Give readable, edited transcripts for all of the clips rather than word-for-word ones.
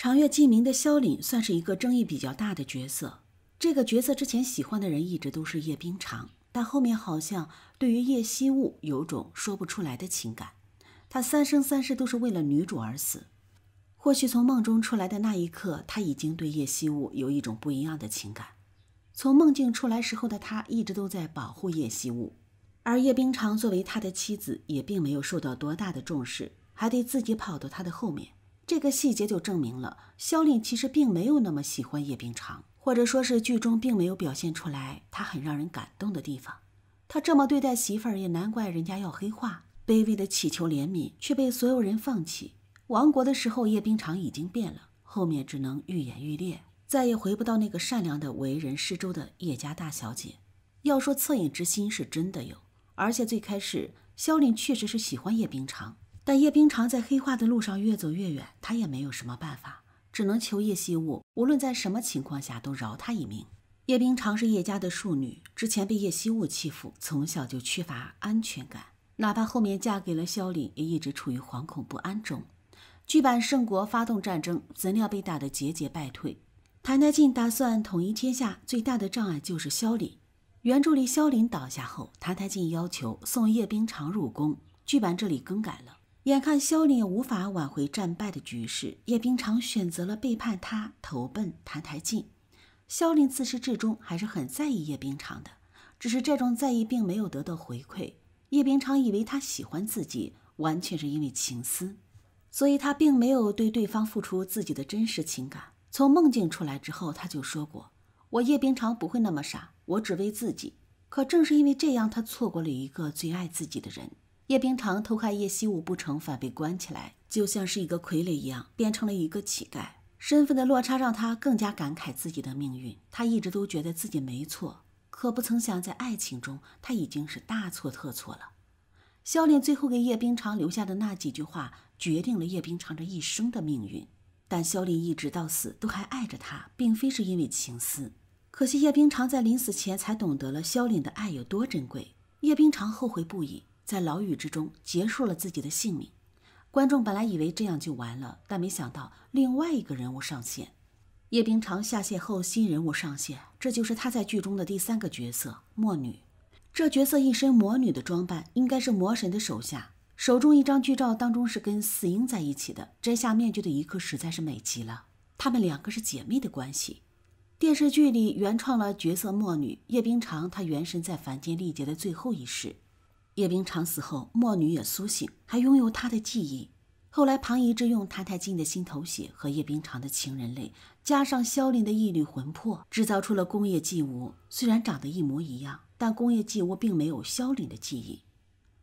长月烬明的萧凛算是一个争议比较大的角色。这个角色之前喜欢的人一直都是叶冰裳，但后面好像对于叶惜雾有种说不出来的情感。他三生三世都是为了女主而死。或许从梦中出来的那一刻，他已经对叶惜雾有一种不一样的情感。从梦境出来时候的他一直都在保护叶惜雾，而叶冰裳作为他的妻子也并没有受到多大的重视，还得自己跑到他的后面。这个细节就证明了萧凛其实并没有那么喜欢叶冰裳，或者说是剧中并没有表现出来他很让人感动的地方。他这么对待媳妇儿，也难怪人家要黑化，卑微的祈求怜悯却被所有人放弃。亡国的时候叶冰裳已经变了，后面只能愈演愈烈，再也回不到那个善良的为人师周的叶家大小姐。要说恻隐之心是真的有，而且最开始萧凛确实是喜欢叶冰裳，但叶冰裳在黑化的路上越走越远，他也没有什么办法，只能求叶惜雾无论在什么情况下都饶他一命。叶冰裳是叶家的庶女，之前被叶惜雾欺负，从小就缺乏安全感，哪怕后面嫁给了萧凛，也一直处于惶恐不安中。剧版郑国发动战争，怎料被打得节节败退。澹台烬打算统一天下，最大的障碍就是萧凛。原著里萧凛倒下后，澹台烬要求送叶冰裳入宫，剧版这里更改了。眼看萧凛也无法挽回战败的局势，叶冰裳选择了背叛他，投奔澹台烬。萧凛自始至终还是很在意叶冰裳的，只是这种在意并没有得到回馈。叶冰裳以为他喜欢自己，完全是因为情思，所以他并没有对对方付出自己的真实情感。从梦境出来之后，他就说过，我叶冰裳不会那么傻，我只为自己。可正是因为这样，他错过了一个最爱自己的人。叶冰裳偷害叶惜雾不成，反被关起来，就像是一个傀儡一样，变成了一个乞丐。身份的落差让他更加感慨自己的命运。他一直都觉得自己没错，可不曾想在爱情中他已经是大错特错了。萧凛最后给叶冰裳留下的那几句话，决定了叶冰裳这一生的命运。但萧凛一直到死都还爱着他，并非是因为情思。可惜叶冰裳在临死前才懂得了萧凛的爱有多珍贵。叶冰裳后悔不已，在牢狱之中结束了自己的性命。观众本来以为这样就完了，但没想到另外一个人物上线。叶冰裳下线后，新人物上线，这就是她在剧中的第3个角色魔女。这角色一身魔女的装扮，应该是魔神的手下，手中一张剧照当中是跟四英在一起的，摘下面具的一刻实在是美极了。她们2个是姐妹的关系。电视剧里原创了角色魔女叶冰裳，她原神在凡间历劫的最后一世。叶冰裳死后，魔女也苏醒，还拥有她的记忆。后来庞仪之用澹台烬的心头血和叶冰裳的情人泪，加上萧凛的一缕魂魄，制造出了宫叶季无。虽然长得一模一样，但宫叶季无并没有萧凛的记忆。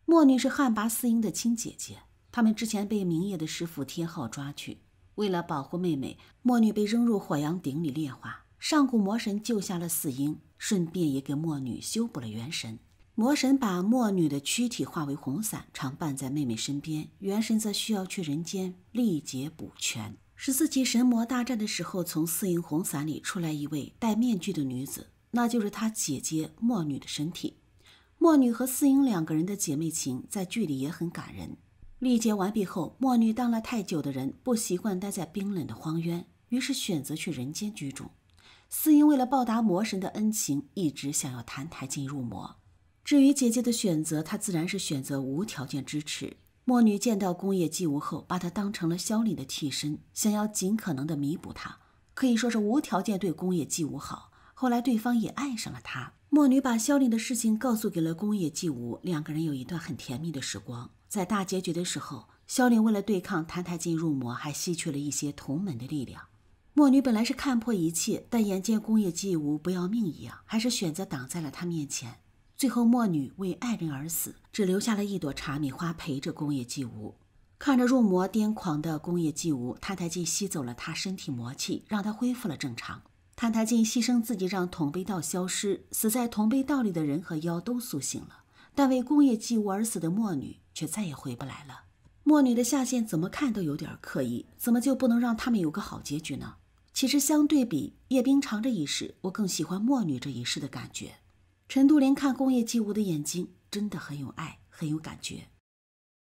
魔女是旱魃四英的亲姐姐，他们之前被明夜的师傅天昊抓去，为了保护妹妹，魔女被扔入火阳鼎里炼化。上古魔神救下了四英，顺便也给魔女修补了元神。魔神把魔女的躯体化为红伞，常伴在妹妹身边，元神则需要去人间历劫补全。14级神魔大战的时候，从四英红伞里出来一位戴面具的女子，那就是她姐姐魔女的身体。魔女和四英2个人的姐妹情在剧里也很感人。历劫完毕后，魔女当了太久的人，不习惯待在冰冷的荒渊，于是选择去人间居住。四英为了报答魔神的恩情，一直想要澹台烬入魔。至于姐姐的选择，她自然是选择无条件支持。魔女见到宫叶季无后，把她当成了萧凛的替身，想要尽可能的弥补她，可以说是无条件对宫叶季无好。后来对方也爱上了她。魔女把萧凛的事情告诉给了宫叶季无，2个人有一段很甜蜜的时光。在大结局的时候，萧凛为了对抗澹台烬入魔，还吸取了一些同门的力量。魔女本来是看破一切，但眼见宫叶季无不要命一样，还是选择挡在了她面前。最后魔女为爱人而死，只留下了一朵茶米花陪着宫叶季无。看着入魔癫狂的宫叶季无，澹台烬吸走了他身体魔气，让他恢复了正常。澹台烬牺牲自己让统悲道消失，死在统悲道里的人和妖都苏醒了，但为宫叶季无而死的魔女却再也回不来了。魔女的下线怎么看都有点刻意，怎么就不能让他们有个好结局呢？其实相对比叶冰裳这一世，我更喜欢魔女这一世的感觉。陈都灵看宫叶季无的眼睛真的很有爱，很有感觉。